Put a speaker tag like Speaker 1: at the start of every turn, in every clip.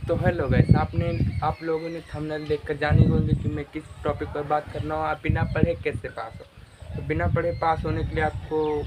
Speaker 1: तो hello guys, आप लोगों ने थंबनेल देखकर जान ही होंगे कि मैं किस टॉपिक पर बात कर रहा हूँ। आप बिना पढ़े कैसे पास हो? तो बिना पढ़े पास होने के लिए आपको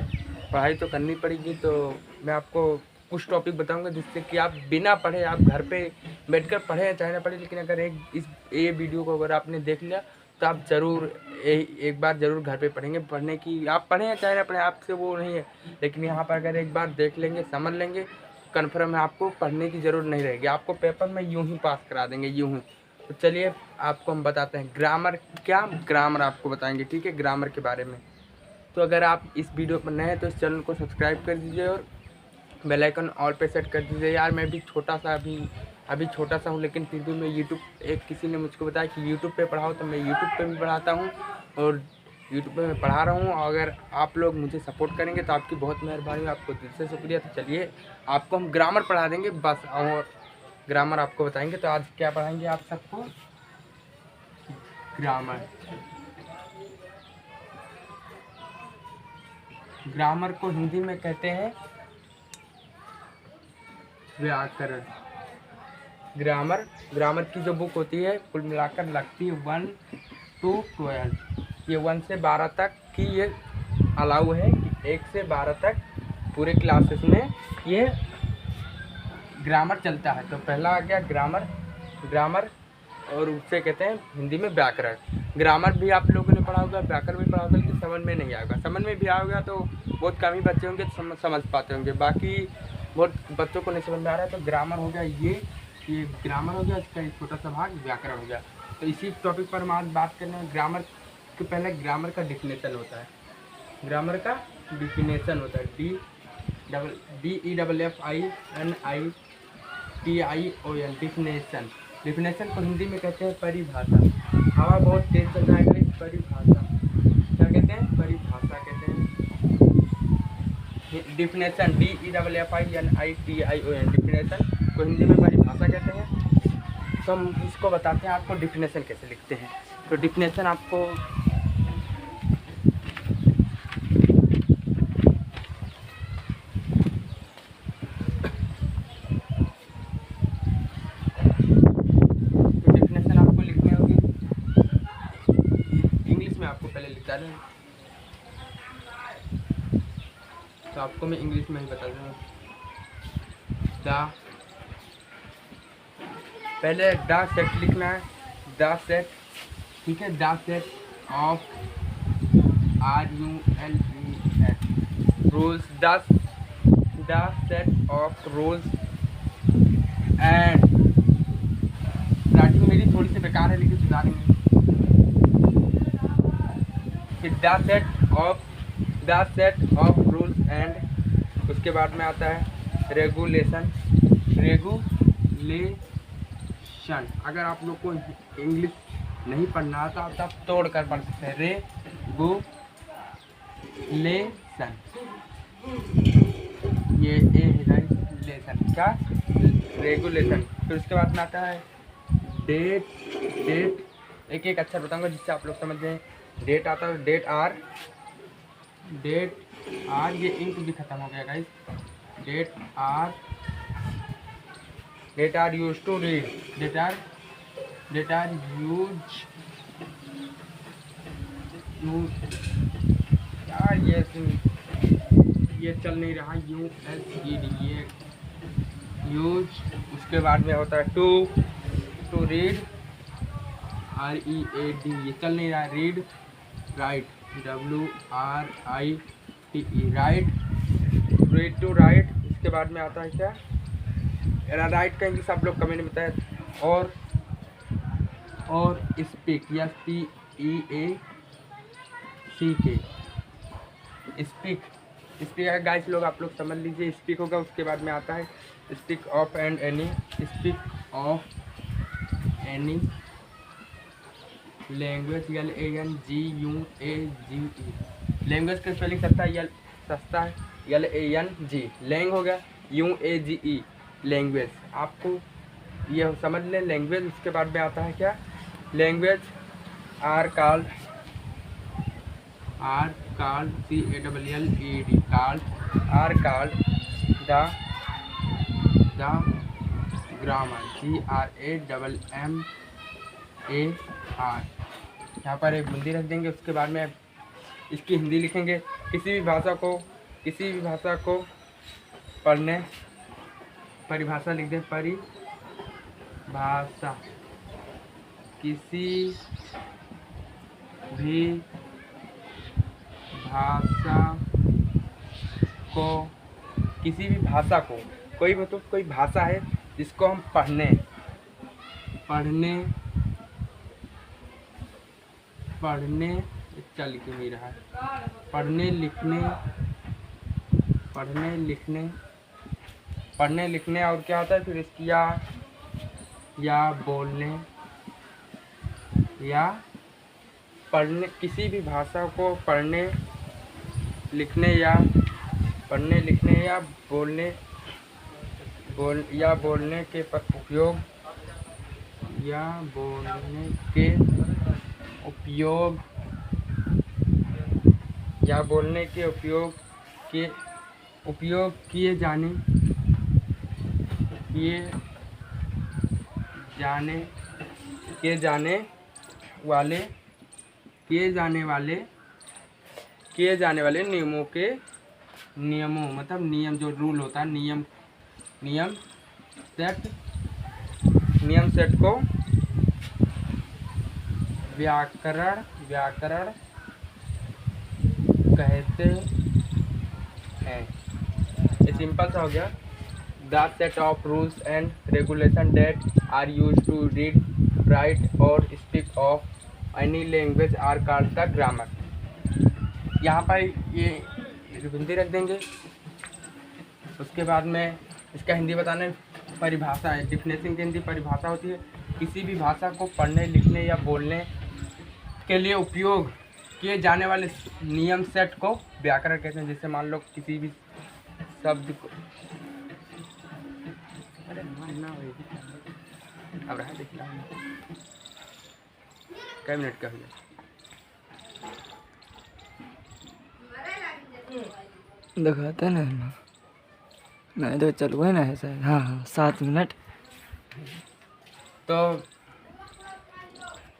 Speaker 1: पढ़ाई तो करनी पड़ेगी। तो मैं आपको कुछ टॉपिक बताऊंगा जिससे कि आप बिना पढ़े आप घर पे बैठकर पढ़े या चाहे ना पढ़े, लेकिन अगर ये वीडियो को अगर आपने देख लिया तो आप ज़रूर एक बार ज़रूर घर पे पढ़ेंगे। पढ़ने की आप पढ़ें या चाहे ना पढ़ें, आपसे वो नहीं है, लेकिन यहाँ पर अगर एक बार देख लेंगे, समझ लेंगे, कन्फर्म है आपको पढ़ने की ज़रूरत नहीं रहेगी। आपको पेपर में यूं ही पास करा देंगे, यूं ही। तो चलिए आपको हम बताते हैं ग्रामर आपको बताएंगे, ठीक है, ग्रामर के बारे में। तो अगर आप इस वीडियो पर नए हैं तो इस चैनल को सब्सक्राइब कर दीजिए और बेल आइकन ऑल पे सेट कर दीजिए। यार मैं भी छोटा सा अभी छोटा सा हूँ, लेकिन फिर भी मैं किसी ने मुझको बताया कि यूट्यूब पे पढ़ाओ, तो मैं यूट्यूब पे भी पढ़ाता हूँ और यूट्यूब पे मैं पढ़ा रहा हूँ। अगर आप लोग मुझे सपोर्ट करेंगे तो आपकी बहुत मेहरबानी, आपको दिल से शुक्रिया। तो चलिए आपको हम ग्रामर पढ़ा देंगे बस, और ग्रामर आपको बताएंगे। तो आज क्या पढ़ाएंगे आप सबको? ग्रामर। ग्रामर को हिंदी में कहते हैं व्याकरण। ग्रामर की जो बुक होती है कुल मिलाकर लगती है 1 to 12। ये 1 से 12 तक की ये अलाउ है कि 1 से 12 तक पूरे क्लासेस में ये ग्रामर चलता है। तो पहला आ गया ग्रामर और उससे कहते हैं हिंदी में व्याकरण। ग्रामर भी आप लोगों ने पढ़ा होगा, व्याकरण भी पढ़ा होगा, लेकिन समझ में नहीं आएगा। समझ में भी आएगा तो बहुत कम ही बच्चे होंगे समझ पाते होंगे, बाकी बहुत बच्चों को नहीं समझ में आ रहा है। तो ग्रामर हो गया ये ग्रामर हो गया, इसका एक छोटा सा भाग व्याकरण हो गया। तो इसी टॉपिक पर हम आज बात करने हैं। ग्रामर के पहले ग्रामर का डिफिनेशन होता है। ग्रामर का डिफिनेशन होता है DEFFINITION। डिफिनेशन को हिंदी में कहते हैं परिभाषा। हवा बहुत तेज चल रहा है, इस परिभाषा क्या कहते हैं? परिभाषा कहते हैं। डिफिनेशन DEFFINITION, डिफिनेशन को हिंदी में परिभाषा कहते हैं। तो हम इसको बताते हैं आपको डिफिनेशन कैसे लिखते हैं। तो डिफिनेशन आपको लिखनी होगी इंग्लिश में। आपको पहले लिखता है, तो आपको मैं इंग्लिश में ही बता दूँ। पहले द सेट लिखना है, द सेट, ठीक है। The set of RULES rules, the set of rules and, writing मेरी थोड़ी सी बेकार है लेकिन सुधारेंगे। The set of rules and, उसके बाद में आता है रेगुलेशन। अगर आप लोग को इंग्लिश नहीं पढ़ना आता तो आप तोड़ कर पढ़ सकते हैं। ये रेगुलेशन क्या? रेगुलेशन। फिर उसके बाद में आता है डेट। एक अक्षर बताऊंगा जिससे आप लोग समझ जाएं। डेट आता है, डेट आर, ये इंक भी खत्म हो गया guys. That are use to read, that are use यार ये चल नहीं रहा, USED, ये यूज। उसके बाद में होता है टू रीड, READ, ये चल नहीं रहा। Read, write, WRITE, write, read to write. इसके बाद में आता है क्या? राइट का इंग्लिश आप लोग कमेंट में बताएं। और स्पीक, SPEAK, स्पीक है गाइस, लोग आप लोग समझ लीजिए, स्पीक होगा। उसके बाद में आता है speak of and any, language, LANGUAGE। Language का स्पेलिंग सस्ता है LANG, लैंग हो गया, UAGE, लैंग्वेज। आपको ये समझ लें, लैंग्वेज। उसके बाद में आता है क्या? Language are called CALLED, are called the grammar, GRAMMAR। यहाँ पर एक बूंदी रख देंगे। उसके बाद में इसकी हिंदी लिखेंगे। किसी भी भाषा को पढ़ने, परिभाषा लिख दें, परिभाषा, किसी भी भाषा को, कोई मतलब कोई भाषा है जिसको हम पढ़ने चल क्यों नहीं रहा है, पढ़ने लिखने और क्या होता है फिर इसकी या पढ़ने, किसी भी भाषा को पढ़ने लिखने या बोलने के उपयोग किए जाने वाले नियमों मतलब नियम जो रूल होता है, नियम सेट को व्याकरण कहते हैं। ये सिंपल सा हो गया। The set of rules and regulation that are used to read, write or speak of any language are called the grammar. यहाँ पर ये हिंदी रख देंगे। उसके बाद में इसका हिंदी बताने परिभाषा है, डिफिनेशन की हिंदी परिभाषा होती है किसी भी भाषा को पढ़ने, लिखने या बोलने के लिए उपयोग किए जाने वाले नियम सेट को व्याकरण कहते हैं। जैसे मान लो किसी भी शब्द को, अरे ना अब रहा देख रहा कई मिनट का हुआ,
Speaker 2: दिखाते ना नहीं तो चल हुआ ना है शायद। हाँ 7 मिनट।
Speaker 1: तो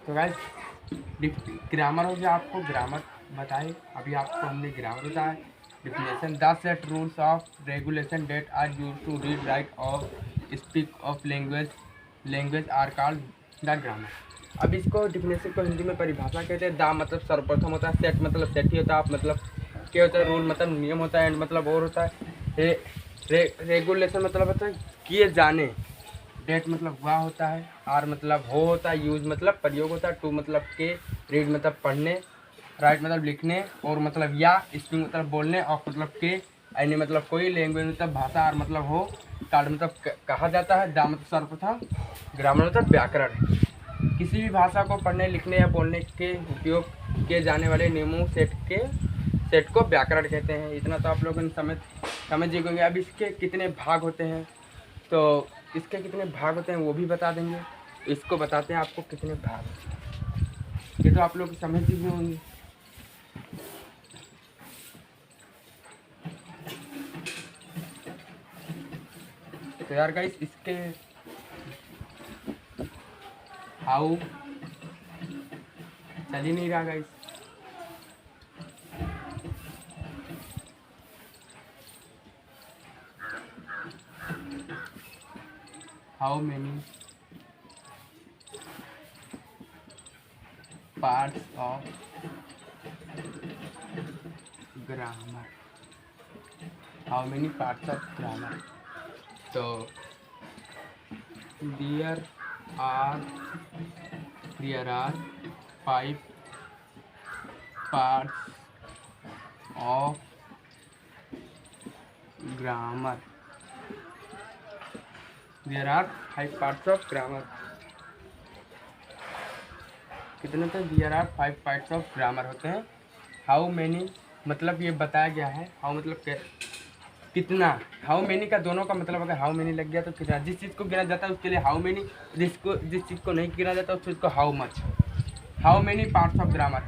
Speaker 1: गाइस ग्रामर हो गया। आपको ग्रामर बताए, अभी आपको हमने ग्रामर बताया। Definition, the set rules of regulation that are used to read, write or speak of language are called the grammar. अब इसको डिफिनेशन को हिंदी में परिभाषा कहते हैं। द मतलब सर्वप्रथम होता है, सेट मतलब सेट ही होता है, आप मतलब क्या होता है, रूल मतलब नियम होता है, एंड मतलब और होता है, रेगुलेशन मतलब होता है किए जाने, डेट मतलब हुआ होता है, आर मतलब हो होता है, यूज मतलब प्रयोग होता है, टू मतलब के, रीड मतलब पढ़ने, राइट मतलब लिखने, और मतलब या, स्पीक मतलब बोलने, ऑफ मतलब के, एनी मतलब कोई, लैंग्वेज मतलब भाषा, आर मतलब हो, कार्ड मतलब कहा जाता है, दा मतलब सर्वप्रथम, ग्रामर मतलब व्याकरण। किसी भी भाषा को पढ़ने, लिखने या बोलने के उपयोग किए जाने वाले नियमों सेट को व्याकरण कहते हैं। इतना तो आप लोगों ने समझ गए। अब इसके कितने भाग होते हैं, तो इसके कितने भाग होते हैं वो भी बता देंगे। इसको बताते हैं आपको कितने भाग, ये तो आप लोग समझ ही होंगे। तो यार गाइस इसके हाउ चल ही नहीं रहा guys. How many parts of grammar, how many parts of grammar. तो there are 5 parts of grammar. There are 5 parts of grammar. कितने थे? There are 5 parts of grammar होते हैं। How many मतलब ये बताया गया है। How मतलब कितना, हाउ मेनी का दोनों का मतलब अगर हाउ मेनी लग गया तो कितना, जिस चीज़ को गिना जाता है उसके लिए हाउ मेनी, जिस चीज़ को नहीं गिना जाता उस चीज़ को how much. How many parts of grammar,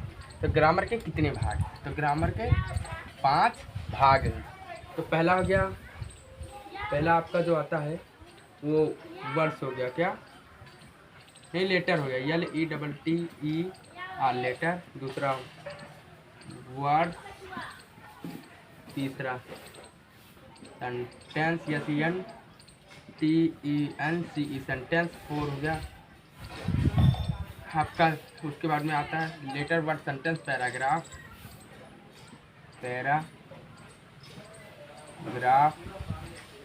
Speaker 1: तो ग्रामर के कितने भाग, तो ग्रामर के 5 भाग हैं। तो पहला हो गया, पहला आपका जो आता है वो वर्ड्स हो गया, क्या नहीं लेटर हो गया, LETTER लेटर, दूसरा वर्ड, तीसरा सेंटेंस SENTENCE सेंटेंस, 4 हो गया आपका। उसके बाद में आता है letter word sentence paragraph,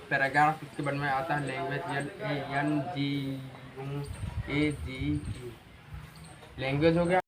Speaker 1: paragraph. उसके बाद में आता है लैंग्वेज, LANGUAGE लैंग्वेज हो गया।